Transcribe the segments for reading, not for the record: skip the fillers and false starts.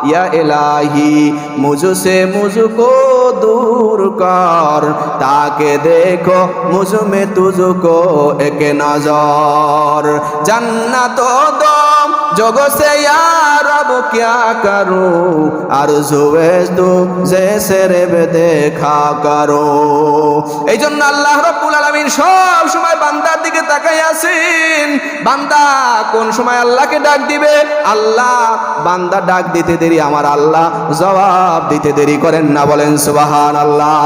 या इलाही मुझसे मुझको दूर कर, ताके देखो मुझ में तुझको एक नजर। जन्नत दो जगो से या रब क्या करूं, आरज़ुए तू जैसे রেব দেখা করো। এই জন্য আল্লাহ রাব্বুল আলামিন সব সময় বান্দার দিকে তাকায় আছেন। বান্দা কোন সময় আল্লাহকে ডাক দিবে, আল্লাহ বান্দা ডাক দিতে দেরি আমার আল্লাহ জবাব দিতে দেরি করেন না, বলেন সুবহানাল্লাহ।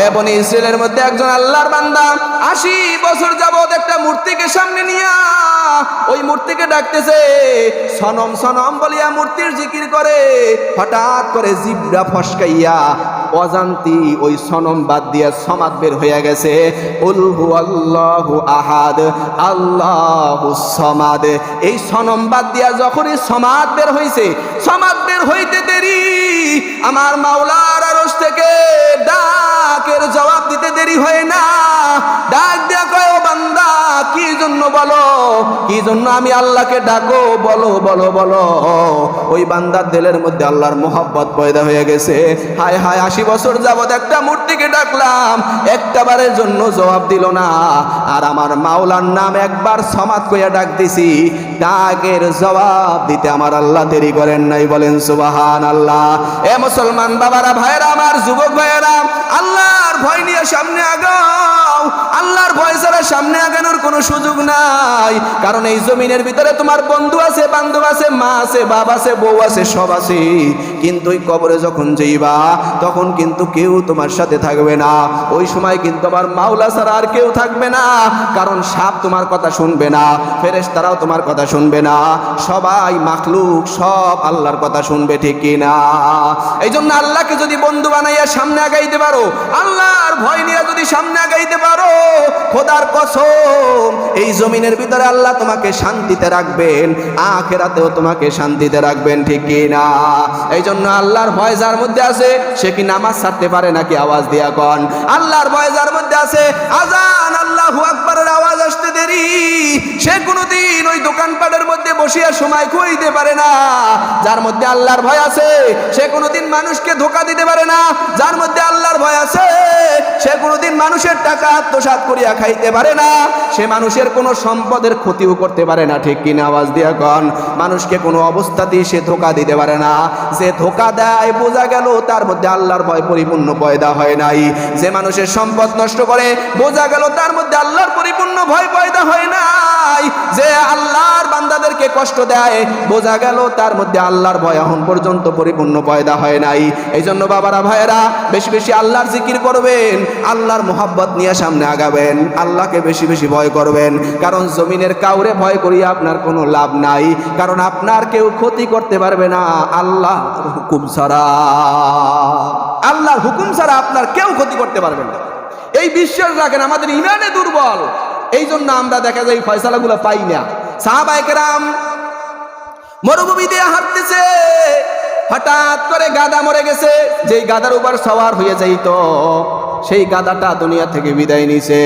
এ বনি ইসরাইলের মধ্যে একজন আল্লাহর বান্দা 80 বছর যাবত একটা মূর্তিকে সামনে নিয়া ওই মূর্তিকে ডাকতেছে, সনম সনম বলিয়া মূর্তির জিকির করে। হঠাৎ করে জিব্রা ফসকাইয়া অজান্তি ওই সনম বাদ দিয়া সমাদ বের হয়ে গেছে। উল হুয়াল্লাহু আহাদ আল্লাহুস সামাদ। এই সনম বাদ দিয়া যখনই সমাদ বের হইছে, সমাদ বের হইতে দেরি আমার মাওলার আরশ থেকে ডাকের জবাব দিতে দেরি হয় না। ডাক দিয়া কয়, ও বান্দা কি জন্য বলো, কি জন্য আমি আল্লাহকে ডাকো, বলো বলো বলো। ওই বান্দার দিলের মধ্যে আল্লাহর মোহাব্বত পয়দা হয়ে গেছে। হায় হায়, 80 বছর যাবত একটা মূর্তিকে ডাকলাম, একটাবারের জন্য জবাব দিল না। আর আমার মাওলার নাম একবার সমাদ কইয়া ডাক দিছি, ডাকের জবাব দিতে আমার আল্লাহ দেরি করেন নাই, বলেন সুবহানাল্লাহ। এ মুসলমান বাবারা, ভাইরা আমার, যুবক ভাইরা, আল্লাহর ভয় নিয়ে সামনে আগাও। আল্লাহর ভয় ছাড়া সামনে আগানোর কোনো সুযোগ নাই। কারণ এই জমিনের ভিতরে তোমার বন্ধু আছে, বান্ধব আছে, মা আছে, বাবা আছে, বউ আছে, সব আছে। কিন্তু ওই কবরে যখন যাইবা তখন কিন্তু কেউ তোমার সাথে থাকবে না। ওই সময় কিন্তু আবার মাওলা ছাড়া আর কেউ থাকবে না। কারণ সাপ তোমার কথা শুনবে না, ফেরেশতারাও তোমার কথা শুনবে না, সবাই মাখলুক সব আল্লাহর কথা শুনবে, ঠিক কি না? এই জন্য আল্লাহকে যদি বন্ধু বানাইয়া সামনে আগাইতে পারো, আল্লাহর ভয় নিয়ে যদি সামনে আগাইতে পারো, খোদার কসম এই জমিনের ভিতরে আল্লাহ তোমাকে শান্তিতে রাখবেন, আখিরাতেও তোমাকে শান্তিতে রাখবেন, ঠিক কি না? এই জন্য আল্লাহর ভয় যার মধ্যে আছে সে কি নামাজ ছাড়তে পারে নাকি? আওয়াজ দিয়া কন। আল্লাহর ভয় যার মধ্যে আছে, আজান আল্লাহু আকবারের আওয়াজ আসতে দেরি, সে কোনোদিন ওই দোকানপাটের মধ্যে বসিয়া সময় খুঁজতে পারে না। যার মধ্যে আল্লাহর ভয় আছে সে কোনোদিন মানুষকে ধোঁকা দিতে পারে না। যার মধ্যে আল্লাহর ভয় আছে সে কোনোদিন মানুষের টাকা আত্মসাৎ করিয়া খাইতে পারে না। সে মানুষের কোনো সম্পদের ক্ষতিও করতে পারে না, ঠিক কিনা? আওয়াজ দিয়া কন। মানুষকে কোনো অবস্থাতেই সে ধোঁকা দিতে পারে না। যে ধোঁকা দেয় বোঝা গেল তার মধ্যে আল্লাহর ভয় পরিপূর্ণ পয়দা হয় নাই। যে মানুষের সম্পদ নষ্ট করে বোঝা গেল তার মধ্যে আল্লাহর পরিপূর্ণ ভয় পয়দা হয় নাই। যে আল্লাহর বান্দাদেরকে কষ্ট দেয় বোঝা গেল তার মধ্যে আল্লাহর ভয় এখন পর্যন্ত পরিপূর্ণ পয়দা হয় নাই। এই জন্য বাবারা, ভাইয়েরা, বেশি বেশি আল্লাহর জিকির করবেন, আল্লাহর মোহাব্বত নিয়ে সামনে আগাবেন, আল্লাহকে বেশি বেশি ভয় করবেন। কারণ জমিনের কাউরে ভয় করিয়া আপনার কোনো লাভ নাই। কারণ আপনার কেউ ক্ষতি করতে পারবে না আল্লাহর হুকুম ছাড়া। আল্লাহর হুকুম ছাড়া আপনার কেউ ক্ষতি করতে পারবে না। এই বিশ্বাস রাখেন। আমাদের ইমানে দুর্বল, এই জন্য আমরা দেখা যায় ফয়সালাগুলো পাই না। সাহাবায়ে কেরাম মরুভূমি দিয়ে হাঁটতেছে, হঠাৎ করে গাধা মরে গেছে। যেই গাধার উপর সওয়ার হয়ে যাইত সেই গাধাটা দুনিয়া থেকে বিদায় নিছে।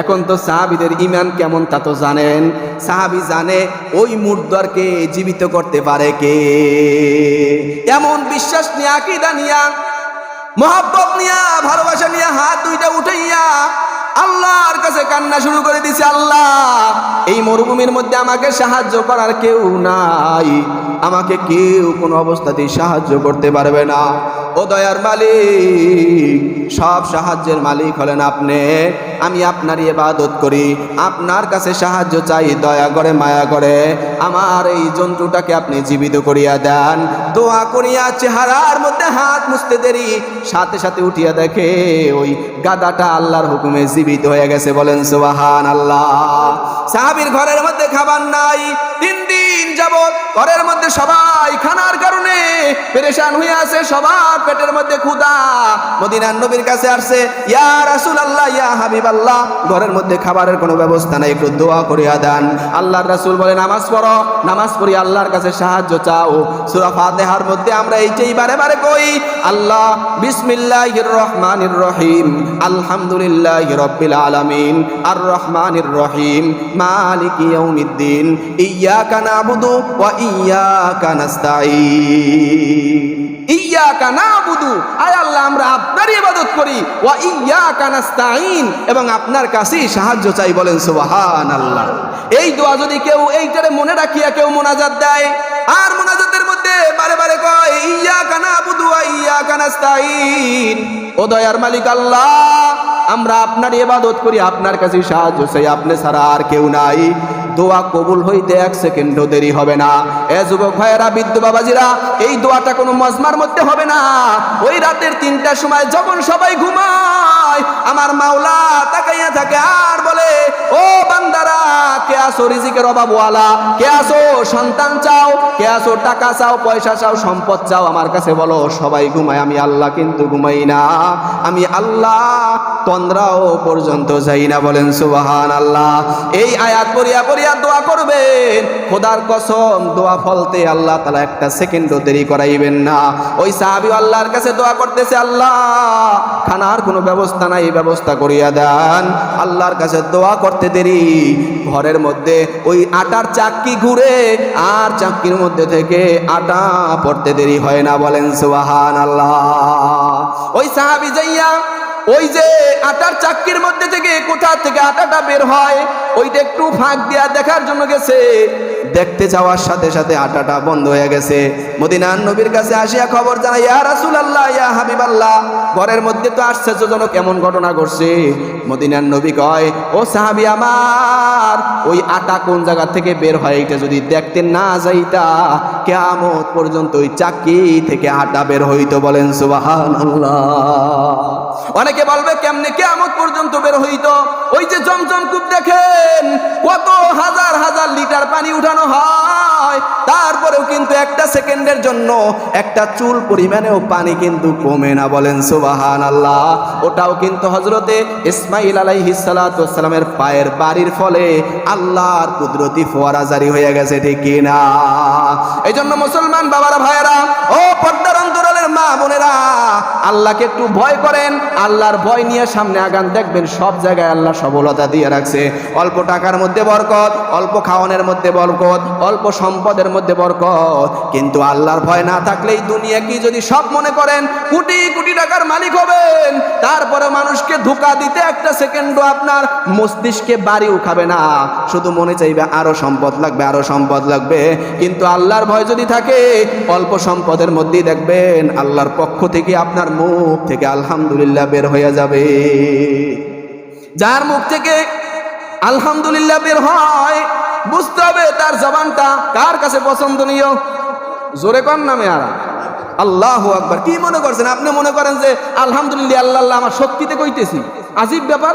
এখন তো সাহাবীদের ঈমান কেমন তা তো জানেন। সাহাবী জানে ওই মুর্দারকে জীবিত করতে পারে কে। এমন বিশ্বাস নিয়ে, আকীদা নিয়া, মহব্বত নিয়া, ভালোবাসা নিয়া হাত দুইটা উঠাইয়া আল্লাহর কাছে কান্না শুরু করে দিছে, আল্লাহ এই মরুভূমির মধ্যে আমাকে সাহায্য করার কেউ নাই, আমাকে কেউ কোনো অবস্থাতেই সাহায্য করতে পারবে না। ও দয়ার মালিক, সব সাহায্যের মালিক হলেন আপনি। আমি আপনারই ইবাদত করি, আপনার কাছে সাহায্য চাই। দয়া করে, মায়া করে আমার এই জন্তুটাকে আপনি জীবিত করিয়া দেন। দোয়া করিয়া চেহারার মধ্যে হাত মুছতে দেরি, সাথে সাথে উঠিয়া দেখে ওই গাদাটা আল্লাহর হুকুমে জীবিত হয়ে গেছে, বলেন সুবহানাল্লাহ। সাহাবীর ঘরের মধ্যে খাবার নাই, 3 দিন যাবত ঘরের মধ্যে সবাই খানার কারণে পেরেশান হয়ে আছে, সবার পেটের মধ্যে ক্ষুধা। মদিনার নবীর কাছে আসছে, ইয়া রাসূলুল্লাহ, ইয়া হাবিবাল্লাহ, ঘরের মধ্যে খাবারের কোনো ব্যবস্থা নাই, একটু দোয়া করিয়া দেন। আল্লাহর রাসূল বলে, নামাজ পড়ো, নামাজ পড়ি আল্লাহর কাছে সাহায্য চাও। সূরা ফাতিহার মধ্যে আমরা এইটাই বারে বারে কই, আল্লাহ বিসমিল্লাহির রহমানির রহিম, আলহামদুলিল্লাহি রাব্বিল আলামিন, আর রহমানির রহিম, মালিকি ইয়াউমিদ্দিন, ইয়্যাকা না'বুদু ওয়া ইয়্যাকা নাস্তাঈন। ইয়্যাকা না'বুদু, আয় আল্লাহ আমরা আপনারই ইবাদত করি, ওয়া ইয়্যাকা নাস্তাঈন, এবং আপনার কাছেই সাহায্য চাই। বলেন সুবহানাল্লাহ। এই দোয়া যদি কেউ এইটারে মনে রাখিয়া কেউ মোনাজাত দেয়, আর মোনাজাতের মধ্যে বারে বারে কয় ইয়্যাকা না'বুদু ওয়া ইয়্যাকা নাস্তাঈন, ও দয়ার মালিক আল্লাহ আমরা আপনার ইবাদত করি, আপনার কাছে সাহায্য চাই, আপনি ছাড়া আর কেউ নাই, দোয়া কবুল হইতে 1 সেকেন্ডও দেরি হবে না। এ যুবক ভাইয়েরা, বৃদ্ধ বাবাজিরা, এই দোয়াটা কোনো মজমার মধ্যে হবে না। ওই রাতের 3টার সময় যখন সবাই ঘুমায়, আমার মাওলা তাকাইয়া থাকে আর বলে, ও বান্দারা, কে আসো রিজিকের অভাবওয়ালা, কে আসো সন্তান চাও, কে আসো টাকা চাও, পয়সা চাও, সম্পদ চাও, আমার কাছে বলো। সবাই ঘুমায়, আমি আল্লাহ কিন্তু ঘুমাই না, আমি আল্লাহ তন্দ্রাও পর্যন্ত যাই না। বলেন সুবহানাল্লাহ। এই আয়াত পড়িয়া পড়িয়া দোয়া করবেন, খোদার কসম দোয়া ফলতে আল্লাহ তাআলা 1 সেকেন্ডও দেরি করাইবেন না। ওই সাহাবী আল্লাহর কাছে দোয়া করতেছে, আল্লাহ খানার কোনো ব্যবস্থা নাই, ব্যবস্থা করিয়া দেন। আল্লাহর কাছে দোয়া করতে দেরি, ঘরের মধ্যে ওই আটার চাক্কি ঘুরে, আর চাক্কির মধ্যে থেকে আটা পড়তে দেরি হয় না। বলেন সুবহানাল্লাহ। ওই সাহাবী যাইয়া ওই যে আটার চাক্কির মধ্যে থেকে কোথা থেকে আটাটা বের হয় ওইটা একটু ফাঁক দিয়া দেখার জন্য গেছে। দেখতে যাওয়ার সাথে সাথে আটাটা বন্ধ হয়ে গেছে। মদিনার নবীর কাছে আসিয়া খবর জানাই, ইয়া রাসূলুল্লাহ, ইয়া হাবিবাল্লাহ, ঘরের মধ্যে তো আশ্চর্যজনক এমন ঘটনা ঘটছে। মদিনার নবী কয়, ও সাহাবী আমার, ওই আটা কোন জায়গা থেকে বের হয় এটা যদি দেখতে না যাইতা, কিয়ামত পর্যন্ত ওই চাক্কি থেকে আটা বের হইতো। বলেন সুবহানাল্লাহ। অনেকে বলবে কেমনে কিয়ামত পর্যন্ত বের হইতো? ওই যে জমজম কূপ দেখেন, কত হাজার হাজার লিটার পানি উঠানো হয়, তারপরেও কিন্তু 1 সেকেন্ডের জন্য একটা চুল পরিমাণেও পানি কিন্তু কমে না। বলেন সুবহানাল্লাহ। ওটাও কিন্তু হযরতে ইসমাঈল আলাইহিস সালাতু ওয়াস সালামের পায়ের বাড়ির ফলে আল্লাহর কুদরতি ফোয়ারা জারি হয়ে গেছে, ঠিক কি না? এই জন্য মুসলমান বাবারা, ভাইয়েরা, ও পর্দার অন্তরালের মা বোনেরা, আল্লাহকে একটু ভয় করেন, আল্লাহর ভয় নিয়ে সামনে আগান, দেখবেন সব জায়গায় আল্লাহ সফলতা দিয়ে রাখছে। অল্প টাকার মধ্যে বরকত, অল্প খাওয়ানোর মধ্যে বরকত, অল্প সম্পদের মধ্যে বরকত। কিন্তু আল্লাহর ভয় না থাকলে এই দুনিয়া কি যদি সব মনে করেন কোটি কোটি টাকার মালিক হবেন, তারপরে মানুষকে ধোঁকা দিতে 1 সেকেন্ডও আপনার মস্তিষ্কে বাড়ি উঠাবে না, শুধু মনে চাইবে আরো সম্পদ লাগবে, আরো সম্পদ লাগবে। কিন্তু আল্লাহর ভয় যদি থাকে, অল্প সম্পদের মধ্যেই দেখবেন আল্লাহর পক্ষ থেকে আপনার মুখ থেকে আলহামদুলিল্লাহ বের হয়ে যাবে। যার মুখ থেকে আলহামদুলিল্লাহ বের হয়, বুঝতে হবে তার জবানটা কার কাছে পছন্দনীয়। জোরে কর নামে আর আল্লাহু আকবার। কি মনে করছেন আপনি? মনে করেন যে আলহামদুলিল্লাহ আল্লাহ আল্লাহ আমার শক্তিতে কইতেছি? আজীব ব্যাপার।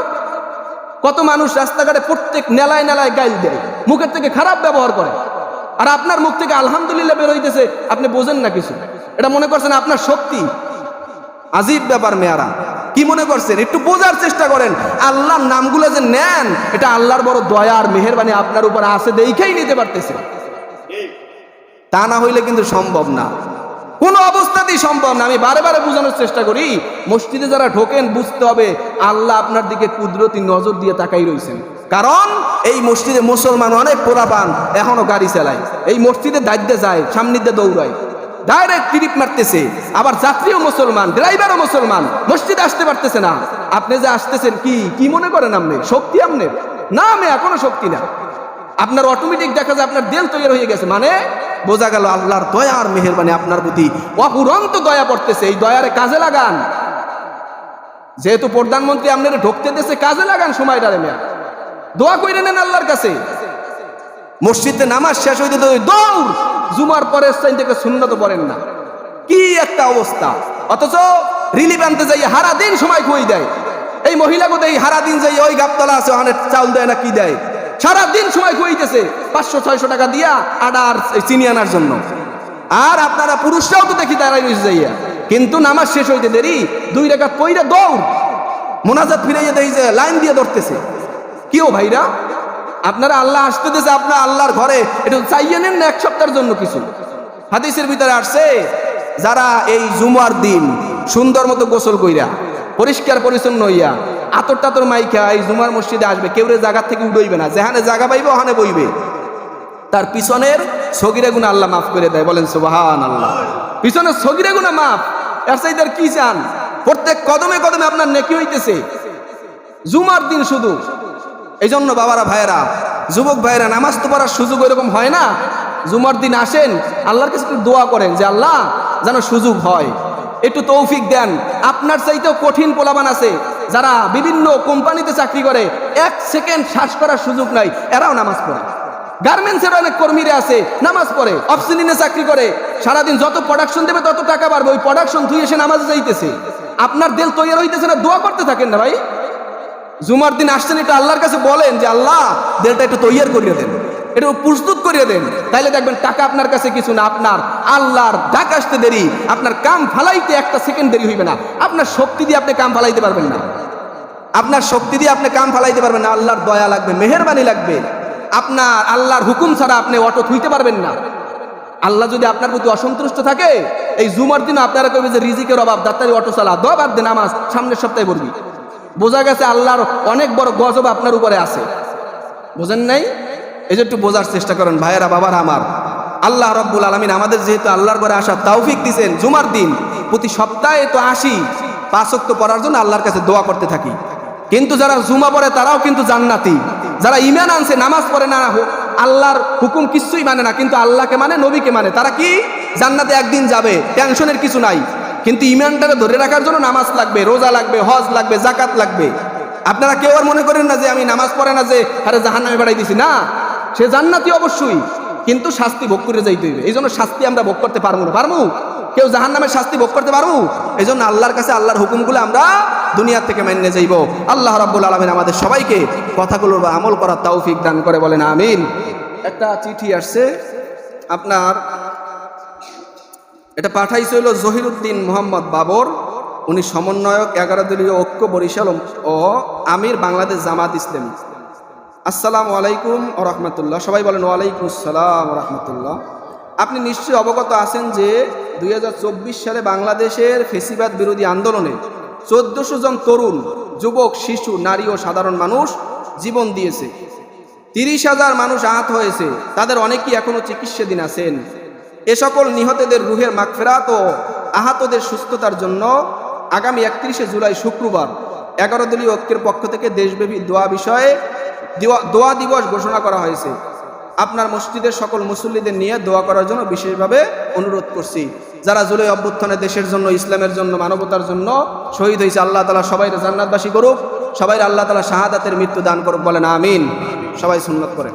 কত মানুষ রাস্তাঘাটে প্রত্যেক নেলায় নেলায় গাইল দেয়, মুখের থেকে খারাপ ব্যবহার করে, আর আপনার মুখ থেকে আলহামদুলিল্লাহ বের হইতেছে, আপনি বোঝেন না কিছু। এটা মনে করছেন আপনার শক্তি? আজীব ব্যাপার মেয়ারা। কি মনে করছেন? একটু বোঝার চেষ্টা করেন। আল্লাহর নামগুলো যে নেন, এটা আল্লাহর বড় দয়া আর মেহেরবানি আপনার উপর আছে, দেখেই নিতে পারতেছে। তা না হইলে কিন্তু সম্ভব না, কোনো অবস্থাতেই সম্ভব না। আমি বারে বারে বোঝানোর চেষ্টা করি, মসজিদে যারা ঢোকেন বুঝতে হবে আল্লাহ আপনার দিকে কুদরতি নজর দিয়ে তাকাই রয়েছেন। কারণ এই মসজিদে মুসলমান অনেক পোলাপান এখনো গাড়ি চালায়, এই মসজিদে দায়িত্বে যায়, সামনে দিয়ে দৌড়ায়, ডাইরেক্ট ট্রিপ মারতেছে। আবার যাত্রীও মুসলমান, ড্রাইভারও মুসলমান, মসজিদে আসতে পারতেছে না। আপনি যে আসতেছেন কি মনে করেন আপনি শক্তি? আপনার না, আমি এখনো শক্তি না। আপনার অটোমেটিক দেখা যায় আপনার দিল তৈরি হয়ে গেছে, মানে বোঝা গেল আল্লাহর দয়া আর মেহেরবানি আপনার প্রতি অপুরন্ত দয়া পড়তেছে। এই দয়ারে কাজে লাগান। যেহেতু প্রধানমন্ত্রী আপনারা ঢুকতে দিয়েছে, কাজে লাগান সময়টারে। মেয়া দোয়া কইরে নেন আল্লাহর কাছে। মসজিদে নামাজ শেষ হইতে দৌড়, জুমার পরে থেকে সুন্নত পড়েন না। কি একটা অবস্থা! অথচ রিলিফ আনতে যাই হারা দিন সময় খুঁই দেয়। এই মহিলাকে দেয় হারা দিন যাই, ওই গাবতলা আছে ওখানে চাউল দেয় না কি দেয়, সারা দিন সময় খুঁইতেছে 500-600 টাকা দিয়া আডার চিনি আনার জন্য। আর আপনারা পুরুষরাও তো দেখি তারাই রয়েছে যাইয়া, কিন্তু নামাজ শেষ হইতে দেরি, 2 রাকাত পইরা দৌড়, মোনাজাত ফিরাইয়া দেয় যে লাইন দিয়ে ধরতেছে। কিও ভাইরা, আপনারা আল্লাহ আসতে দিয়েছে, আপনার আল্লাহর ঘরে একটু চাইয়ে নেন না 1 সপ্তাহের জন্য কিছু। হাদিসের ভিতরে আসছে, যারা এই জুমার দিন সুন্দর মতো গোসল কইরা পরিষ্কার পরিচ্ছন্ন হইয়া আতর টাতর মাইখা এই জুমার মসজিদে আসবে, কেউরে জায়গা থেকে উঠইবে না, যেখানে জায়গা পাইবে ওখানে বইবে, তার পিছনের সগীরা গুনাহ আল্লাহ মাফ করে দেয়। বলেন সুবহানাল্লাহ। পিছনে সগিরা গুনাহ মাফ, এর চাইতে আর কি চান? প্রত্যেক কদমে কদমে আপনার নেকি হইতেছে। জুমার দিন শুধু। এই জন্য বাবারা, ভাইয়েরা, যুবক ভাইয়েরা, নামাজ তো পড়ার সুযোগ ওইরকম হয় না। জুমার দিন আসেন, আল্লাহর কাছে একটু দোয়া করেন যে আল্লাহ যেন সুযোগ হয়, একটু তৌফিক দেন। আপনার চাইতেও কঠিন পোলাবান আছে যারা বিভিন্ন কোম্পানিতে চাকরি করে, 1 সেকেন্ড শ্বাস করার সুযোগ নাই, এরাও নামাজ পড়ে। গার্মেন্টসের অনেক কর্মীরা আছে নামাজ পড়ে, অফিসিনে চাকরি করে, সারাদিন যত প্রোডাকশন দেবে তত টাকা বাড়বে, ওই প্রোডাকশন ধুই এসে নামাজে যাইতেছে। আপনার দিল তৈরি হইতেছে না, দোয়া করতে থাকেন না ভাই। জুমার দিন আসছেন, এটা আল্লাহর কাছে বলেন যে আল্লাহ দিলটা একটু তৈরি করিয়ে দেন, একটু প্রস্তুত করিয়ে দেন। তাইলে দেখবেন টাকা আপনার কাছে কিছু না, আপনার আল্লাহর ডাক আসতে দেরি, আপনার কাম ফালাইতে 1 সেকেন্ড দেরি হইবে না। আপনার শক্তি দিয়ে আপনি কাম ফালাইতে পারবেন না, আপনার শক্তি দিয়ে আপনি কাম ফালাইতে পারবেন না। আল্লাহর দয়া লাগবে, মেহেরবানি লাগবে। আপনার আল্লাহর হুকুম ছাড়া আপনি অটো থুইতে পারবেন না। আল্লাহ যদি আপনার প্রতি অসন্তুষ্ট থাকে, এই জুমার দিন আপনারা কইবে যে রিজিকের অভাব, দাত্তারি অটো চালা, দোয়া বাদ দে, নামাজ সামনের সপ্তাহে পড়বি। বোঝা গেছে আল্লাহর অনেক বড় গজব আপনার উপরে আছে, বোঝেন নাই? এই যে একটু বোঝার চেষ্টা করেন ভাইয়েরা, বাবার আমার। আল্লাহ রাব্বুল আলামিন আমাদের যেহেতু আল্লাহর ঘরে আসার তৌফিক দিয়েছেন, জুমার দিন প্রতি সপ্তাহে তো আসি 5 ওয়াক্ত পড়ার জন্য আল্লাহর কাছে দোয়া করতে থাকি। কিন্তু যারা জুমা পড়ে তারাও কিন্তু জান্নাতি। যারা ঈমান আনছে, নামাজ পড়ে না, আল্লাহর হুকুম কিছুই মানে না, কিন্তু আল্লাহকে মানে, নবীকে মানে, তারা কি জান্নাতে একদিন যাবে, টেনশনের কিছু নাই। কিন্তু ঈমানটাকে ধরে রাখার জন্য নামাজ লাগবে, রোজা লাগবে, হজ লাগবে, জাকাত লাগবে। আপনারা কেউ আর মনে করেন না যে আমি নামাজ পড়ে না যে আরে জাহান্নামে বাড়াই দিছি, না, সে জান্নাতি অবশ্যই, কিন্তু শাস্তি ভোগ করে যাইতে হইবে। এই জন্য শাস্তি আমরা ভোগ করতে পারবো না, পারবো? কেউ জাহান্নামের শাস্তি ভোগ করতে পারবো? এই জন্য আল্লাহর কাছে আল্লাহর হুকুমগুলো আমরা দুনিয়ার থেকে মেনে যাইব। আল্লাহ রাব্বুল আলামিন আমাদের সবাইকে কথাগুলোর আমল করার তৌফিক দান করে, বলেন আমিন। একটা চিঠি আসছে আপনার, এটা পাঠাইছে হলো জহিরুদ্দিন মোহাম্মদ বাবর, উনি সমন্বয়ক 11 দলীয় ঐক্য বরিশাল ও আমির বাংলাদেশ জামাত ইসলামী। আসসালামু আলাইকুম ও রহমতুল্লাহ। সবাই বলেন ওয়ালাইকুম আসসালাম ও রহমতুল্লাহ। আপনি নিশ্চয়ই অবগত আছেন যে 2024 সালে বাংলাদেশের ফেসিবাদ বিরোধী আন্দোলনে 1400 জন তরুণ, যুবক, শিশু, নারী ও সাধারণ মানুষ জীবন দিয়েছে। 30,000 মানুষ আহত হয়েছে, তাদের অনেকেই এখনো চিকিৎসাধীন আছেন। এ সকল নিহতদের রুহের মাগফিরাত ও আহতদের সুস্থতার জন্য আগামী 31শে জুলাই শুক্রবার 11 দলীয় ঐক্যের পক্ষ থেকে দেশব্যাপী দোয়া দিবস ঘোষণা করা হয়েছে। আপনার মসজিদের সকল মুসল্লিদের নিয়ে দোয়া করার জন্য বিশেষভাবে অনুরোধ করছি। যারা জুলাই অভ্যুত্থানে দেশের জন্য, ইসলামের জন্য, মানবতার জন্য শহীদ হয়েছে, আল্লাহ তাআলা সবাই জান্নাতবাসী করুক, সবাই আল্লাহ তাআলা শাহাদাতের মৃত্যু দান করুক, বলেন আমিন। সবাই সুন্নাত করেন।